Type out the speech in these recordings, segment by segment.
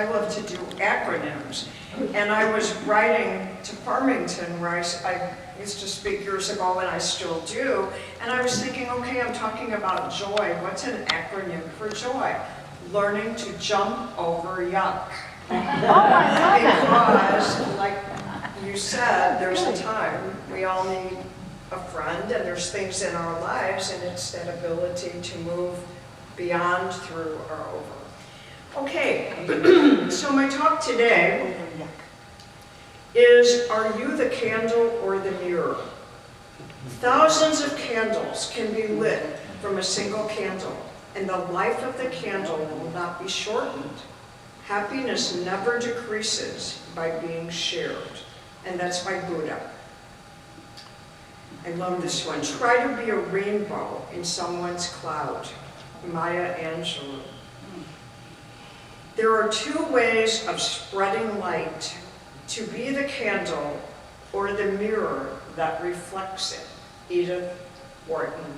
I love to do acronyms, and I was writing to Farmington where I used to speak years ago, and I still do, and I was thinking, okay, I'm talking about joy. What's an acronym for joy? Learning to jump over yuck. Because, like you said, there's a time we all need a friend, and there's things in our lives, and it's that ability to move beyond, through, or over. Okay, so my talk today is, are you the candle or the mirror? Thousands of candles can be lit from a single candle, and the life of the candle will not be shortened. Happiness never decreases by being shared, and that's by Buddha. I love this one. Try to be a rainbow in someone's cloud. Maya Angelou. There are two ways of spreading light: to be the candle or the mirror that reflects it. Edith Wharton.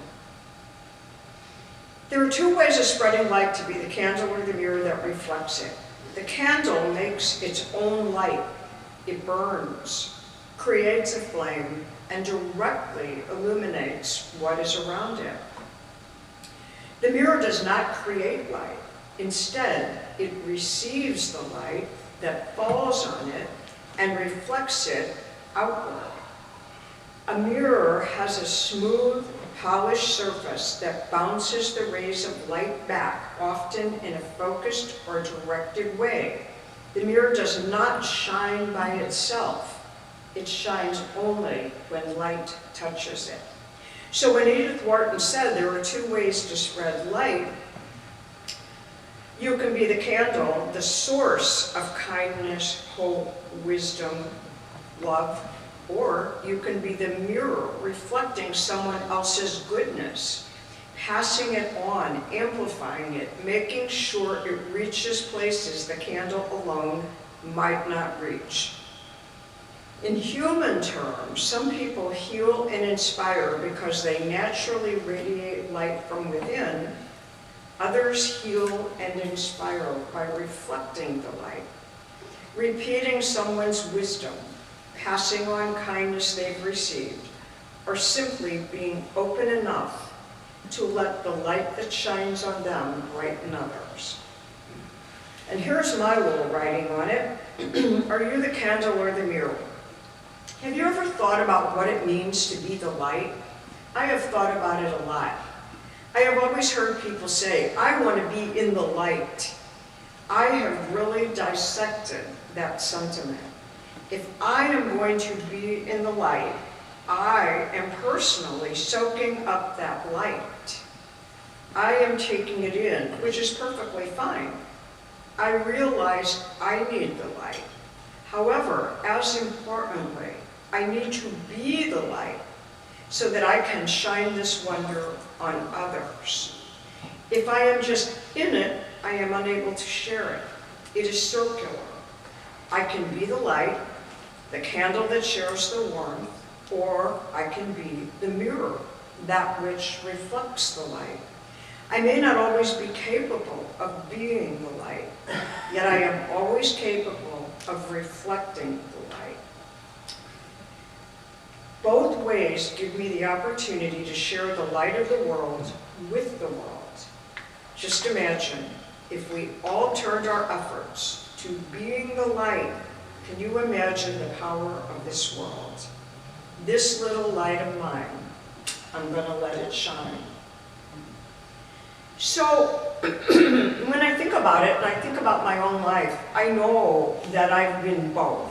There are two ways of spreading light: to be the candle or the mirror that reflects it. The candle makes its own light. It burns, creates a flame, and directly illuminates what is around it. The mirror does not create light. Instead, it receives the light that falls on it and reflects it outward. A mirror has a smooth, polished surface that bounces the rays of light back, often in a focused or directed way. The mirror does not shine by itself. It shines only when light touches it. So when Edith Wharton said there are two ways to spread light, you can be the candle, the source of kindness, hope, wisdom, love, or you can be the mirror reflecting someone else's goodness, passing it on, amplifying it, making sure it reaches places the candle alone might not reach. In human terms, some people heal and inspire because they naturally radiate light from within. Others heal and inspire by reflecting the light, repeating someone's wisdom, passing on kindness they've received, or simply being open enough to let the light that shines on them brighten others. And here's my little writing on it. Are you the candle or the mirror? Have you ever thought about what it means to be the light? I have thought about it a lot. I have always heard people say, I want to be in the light. I have really dissected that sentiment. If I am going to be in the light, I am personally soaking up that light. I am taking it in, which is perfectly fine. I realize I need the light. However, as importantly, I need to be the light so that I can shine this wonder on others. If I am just in it, I am unable to share it. It is circular. I can be the light, the candle that shares the warmth, or I can be the mirror, that which reflects the light. I may not always be capable of being the light, yet I am always capable of reflecting the light. Both ways give me the opportunity to share the light of the world with the world. Just imagine if we all turned our efforts to being the light. Can you imagine the power of this world? This little light of mine, I'm going to let it shine. So when I think about it, and I think about my own life, I know that I've been both.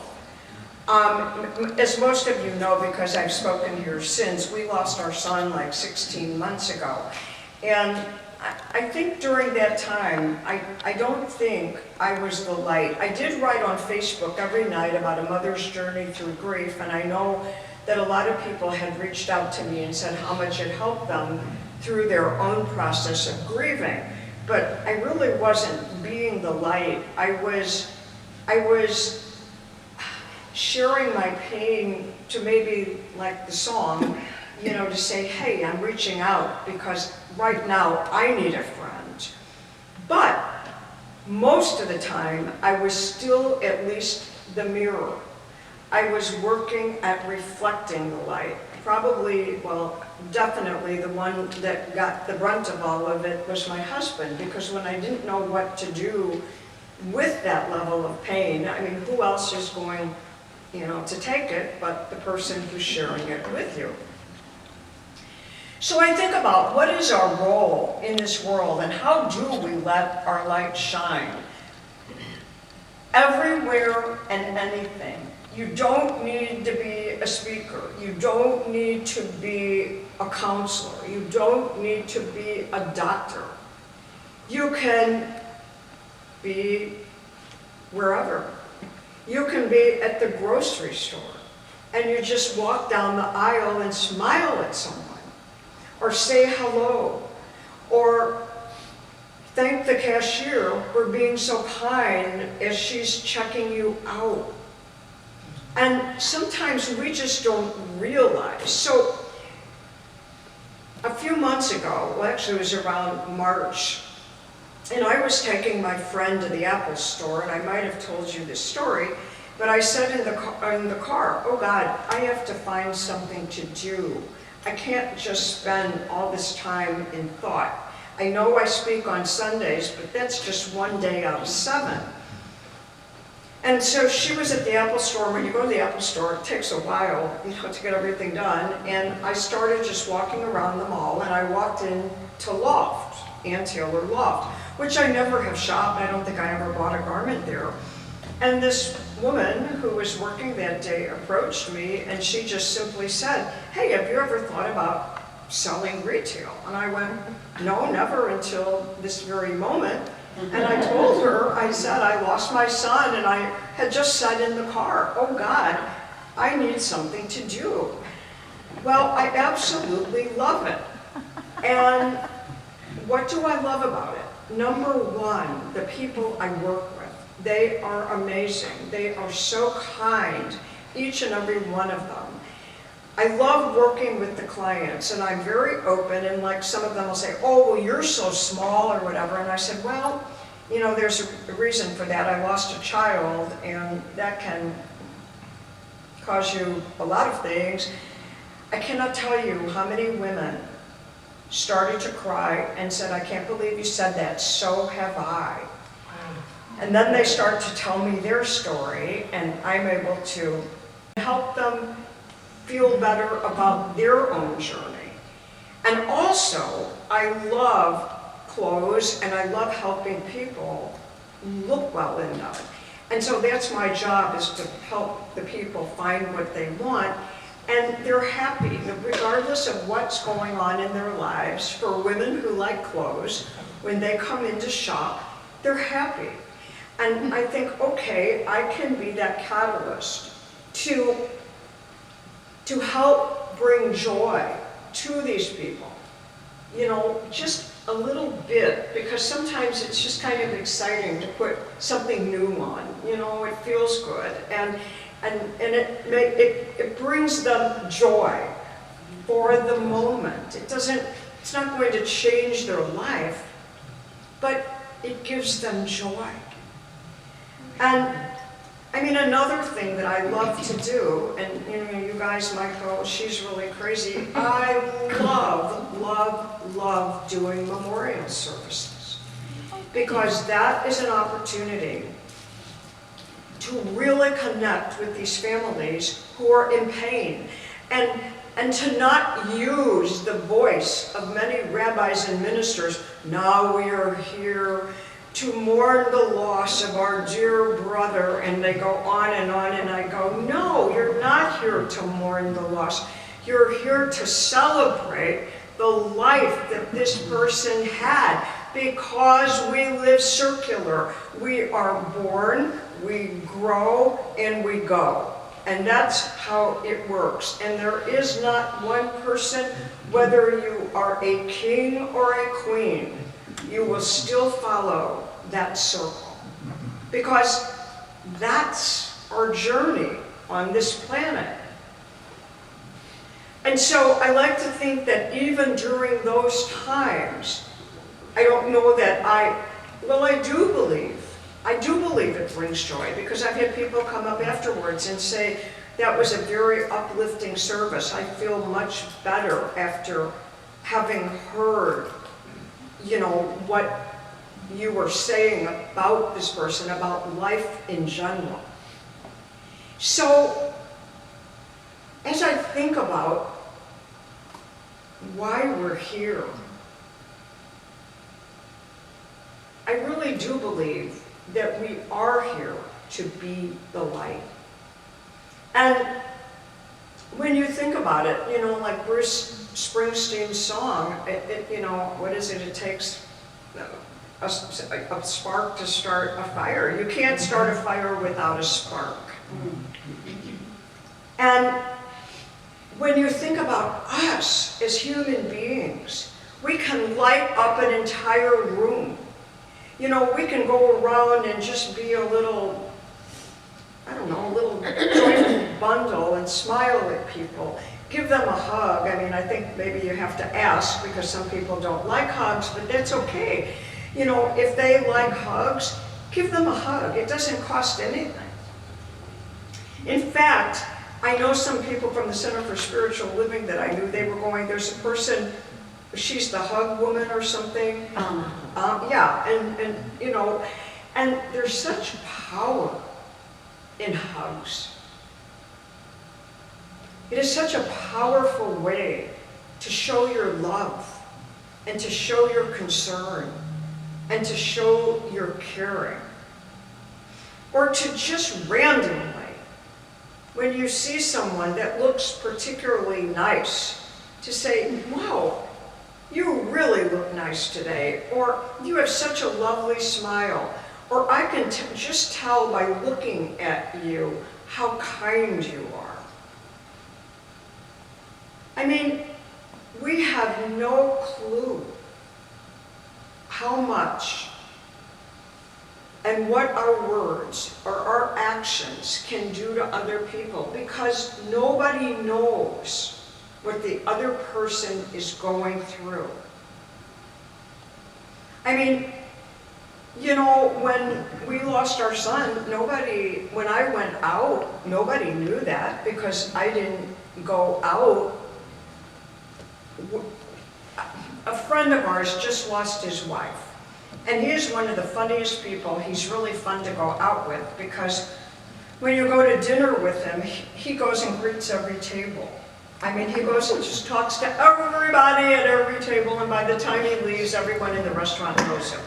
As most of you know, because I've spoken here since, we lost our son like 16 months ago. And I think during that time, I don't think I was the light. I did write on Facebook every night about a mother's journey through grief, and I know that a lot of people had reached out to me and said how much it helped them through their own process of grieving. But I really wasn't being the light. I was sharing my pain to maybe, like the song, you know, to say, hey, I'm reaching out because right now I need a friend. But most of the time, I was still at least the mirror. I was working at reflecting the light. Probably, well, definitely the one that got the brunt of all of it was my husband, because when I didn't know what to do with that level of pain, I mean, who else is going, to take it but the person who's sharing it with you? So I think about what is our role in this world and how do we let our light shine? Everywhere and anything. You don't need to be a speaker. You don't need to be a counselor. You don't need to be a doctor. You can be wherever. You can be at the grocery store and you just walk down the aisle and smile at someone, or say hello, or thank the cashier for being so kind as she's checking you out. And sometimes we just don't realize. So a few months ago, well actually it was around March, and I was taking my friend to the Apple store, and I might have told you this story, but I said in the car, oh God, I have to find something to do. I can't just spend all this time in thought. I know I speak on Sundays, but that's just one day out of 7. And so she was at the Apple store. When you go to the Apple store, it takes a while, to get everything done. And I started just walking around the mall, and I walked into Loft, Ann Taylor Loft, which I never have shopped. I don't think I ever bought a garment there. And this woman who was working that day approached me, and she just simply said, hey, have you ever thought about selling retail? And I went, no, never until this very moment. And I told her, I said, I lost my son, and I had just said in the car, oh God, I need something to do. Well, I absolutely love it. And what do I love about it? Number one, the people I work with. They are amazing. They are so kind, each and every one of them. I love working with the clients, and I'm very open, and like some of them will say, oh, well, you're so small or whatever. And I said, well, there's a reason for that. I lost a child, and that can cause you a lot of things. I cannot tell you how many women started to cry and said, I can't believe you said that, so have I. And then they start to tell me their story, and I'm able to help them feel better about their own journey. And also, I love clothes, and I love helping people look well in them. And so that's my job, is to help the people find what they want, and they're happy, regardless of what's going on in their lives. For women who like clothes, when they come in to shop, they're happy. And I think, okay, I can be that catalyst to help bring joy to these people. Just a little bit, because sometimes it's just kind of exciting to put something new on. It feels good, and it brings them joy for the moment. It's not going to change their life, but it gives them joy. And I mean, another thing that I love to do, and you guys might go, she's really crazy. I love, love, love doing memorial services, because that is an opportunity to really connect with these families who are in pain, and to not use the voice of many rabbis and ministers. Now we are here to mourn the loss of our dear brother, and they go on, and I go, no, you're not here to mourn the loss. You're here to celebrate the life that this person had, because we live circular. We are born, we grow, and we go. And that's how it works. And there is not one person, whether you are a king or a queen, you will still follow that circle, because that's our journey on this planet. And so I like to think that even during those times, I don't know that I do believe I do believe it brings joy, because I've had people come up afterwards and say, that was a very uplifting service. I feel much better after having heard, you know, what you were saying about this person, about life in general. So, as I think about why we're here, I really do believe that we are here to be the light. And when you think about it, you know, like Bruce Springsteen's song, you know, what is it? It takes a spark to start a fire. You can't start a fire without a spark. And when you think about us as human beings, we can light up an entire room. You know, we can go around and just be a little, I don't know, a little joyful bundle and smile at people. Give them a hug. I mean, I think maybe you have to ask, because some people don't like hugs, but that's okay. You know, if they like hugs, give them a hug. It doesn't cost anything. In fact, I know some people from the Center for Spiritual Living that I knew, they were going, there's a person, she's the hug woman or something. Yeah, and you know, and there's such power in hugs. It is such a powerful way to show your love and to show your concern and to show your caring. Or to just randomly, when you see someone that looks particularly nice, to say, wow, you really look nice today, or you have such a lovely smile, or I can just tell by looking at you how kind you are. I mean, we have no clue how much and what our words or our actions can do to other people, because nobody knows what the other person is going through. I mean, you know, when we lost our son, when I went out, nobody knew that, because I didn't go out. A friend of ours just lost his wife. And he is one of the funniest people. He's really fun to go out with, because when you go to dinner with him, he goes and greets every table. I mean, he goes and just talks to everybody at every table, and by the time he leaves, everyone in the restaurant knows him.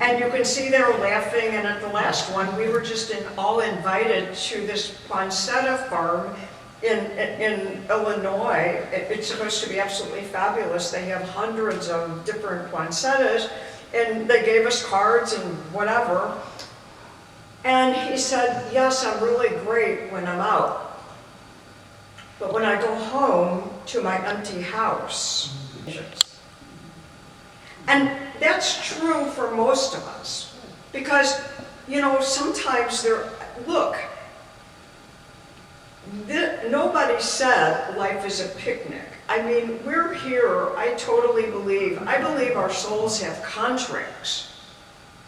And you can see they're laughing, and at the last one, we were just all invited to this poinsettia farm in Illinois. It's supposed to be absolutely fabulous. They have hundreds of different poinsettias, and they gave us cards and whatever. And he said, yes, I'm really great when I'm out, but when I go home to my empty house. And that's true for most of us, because, you know, sometimes nobody said life is a picnic. I mean, we're here, I believe our souls have contracts.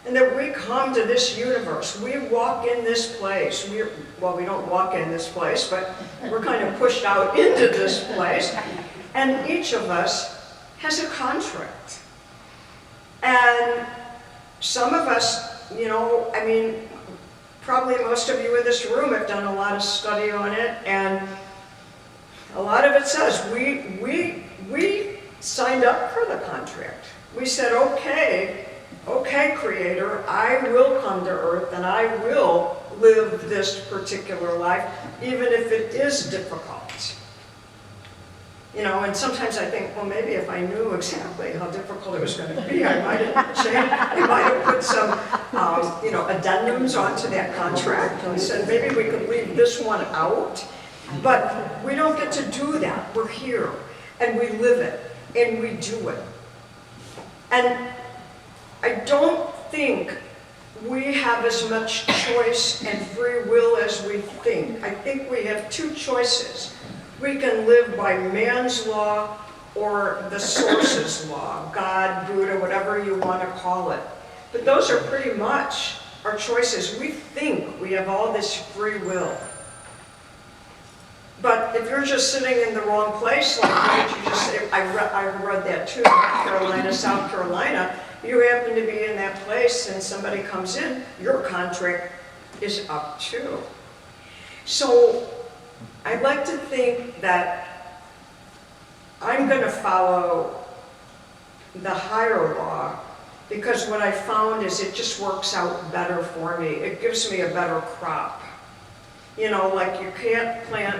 And that we come to this universe, we walk in this place. We don't walk in this place, but we're kind of pushed out into this place. And each of us has a contract. And some of us, you know, I mean, probably most of you in this room have done a lot of study on it, and a lot of it says we signed up for the contract. We said, okay, Creator, I will come to earth and I will live this particular life, even if it is difficult. You know, and sometimes I think, well, maybe if I knew exactly how difficult it was going to be, I might have put some, you know, addendums onto that contract and said, maybe we could leave this one out. But we don't get to do that. We're here, and we live it, and we do it. And I don't think we have as much choice and free will as we think. I think we have two choices. We can live by man's law or the source's law, God, Buddha, whatever you want to call it. But those are pretty much our choices. We think we have all this free will. But if you're just sitting in the wrong place, like what did you just say? I read that too, North Carolina, South Carolina. You happen to be in that place and somebody comes in, your contract is up too. So I like to think that I'm going to follow the higher law, because what I found is it just works out better for me. It gives me a better crop. You know, like you can't plant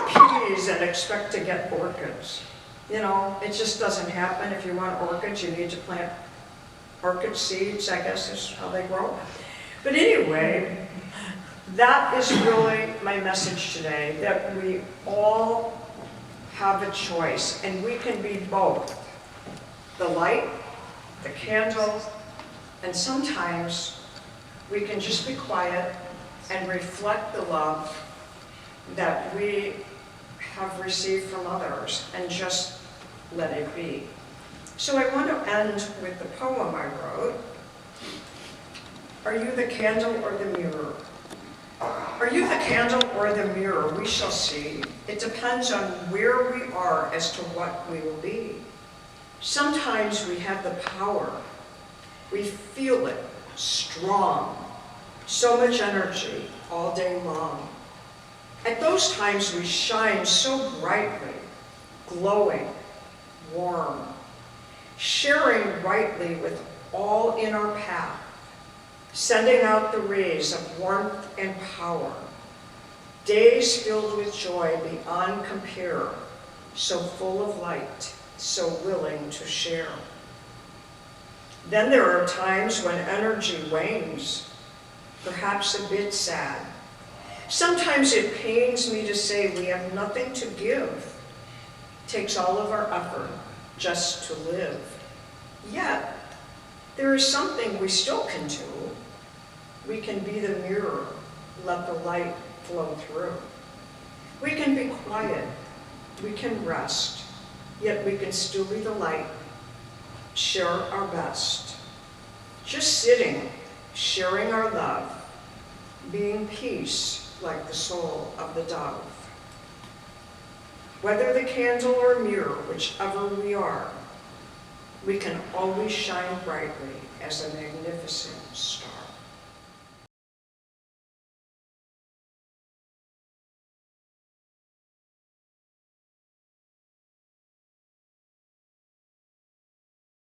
peas and expect to get orchids. You know, it just doesn't happen. If you want orchids, you need to plant orchid seeds, I guess is how they grow. But anyway, that is really my message today, that we all have a choice, and we can be both. The light, the candle, and sometimes we can just be quiet and reflect the love that we have received from others and just let it be. So I want to end with the poem I wrote. Are you the candle or the mirror? Are you the candle or the mirror? We shall see. It depends on where we are as to what we will be. Sometimes we have the power. We feel it, strong. So much energy all day long. At those times we shine so brightly, glowing, warm, sharing rightly with all in our path, sending out the rays of warmth and power. Days filled with joy beyond compare, so full of light, so willing to share. Then there are times when energy wanes, perhaps a bit sad. Sometimes it pains me to say we have nothing to give. It takes all of our effort just to live. Yet, there is something we still can do. We can be the mirror, let the light flow through. We can be quiet, we can rest, yet we can still be the light, share our best. Just sitting, sharing our love, being peace like the soul of the dove. Whether the candle or mirror, whichever we are, we can always shine brightly as a magnificent star.